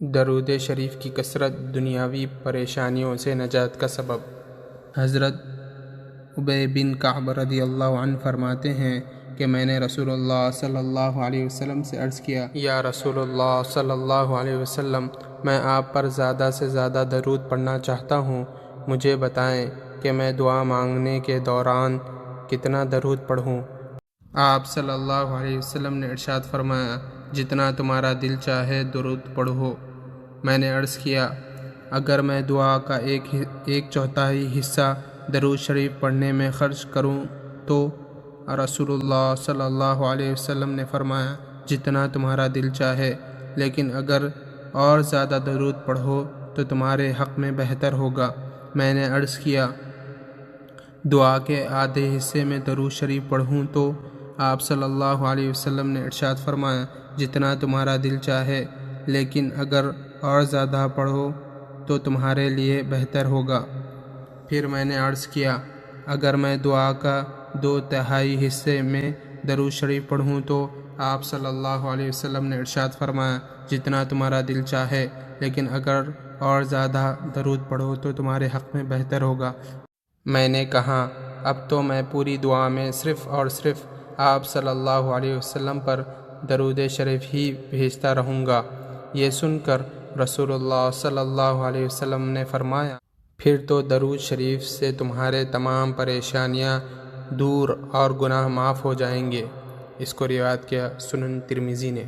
درود شریف کی کثرت دنیاوی پریشانیوں سے نجات کا سبب۔ حضرت ابی بن کعب رضی اللہ عنہ فرماتے ہیں کہ میں نے رسول اللہ صلی اللہ علیہ وسلم سے عرض کیا، یا رسول اللہ صلی اللہ علیہ وسلم، میں آپ پر زیادہ سے زیادہ درود پڑھنا چاہتا ہوں، مجھے بتائیں کہ میں دعا مانگنے کے دوران کتنا درود پڑھوں؟ آپ صلی اللہ علیہ وسلم نے ارشاد فرمایا، جتنا تمہارا دل چاہے درود پڑھو۔ میں نے عرض کیا، اگر میں دعا کا ایک چوتھائی حصہ درود شریف پڑھنے میں خرچ کروں تو؟ رسول اللہ صلی اللہ علیہ وسلم نے فرمایا، جتنا تمہارا دل چاہے، لیکن اگر اور زیادہ درود پڑھو تو تمہارے حق میں بہتر ہوگا۔ میں نے عرض کیا، دعا کے آدھے حصے میں درود شریف پڑھوں تو؟ آپ صلی اللہ علیہ وسلم نے ارشاد فرمایا، جتنا تمہارا دل چاہے، لیکن اگر اور زیادہ پڑھو تو تمہارے لیے بہتر ہوگا۔ پھر میں نے عرض کیا، اگر میں دعا کا 2/3 حصے میں درود شریف پڑھوں تو؟ آپ صلی اللہ علیہ وسلم نے ارشاد فرمایا، جتنا تمہارا دل چاہے، لیکن اگر اور زیادہ درود پڑھو تو تمہارے حق میں بہتر ہوگا۔ میں نے کہا، اب تو میں پوری دعا میں صرف اور صرف آپ صلی اللہ علیہ وسلم پر درود شریف ہی بھیجتا رہوں گا۔ یہ سن کر رسول اللہ صلی اللہ علیہ وسلم نے فرمایا، پھر تو درود شریف سے تمہارے تمام پریشانیاں دور اور گناہ معاف ہو جائیں گے۔ اس کو روایت کیا سنن ترمذی نے۔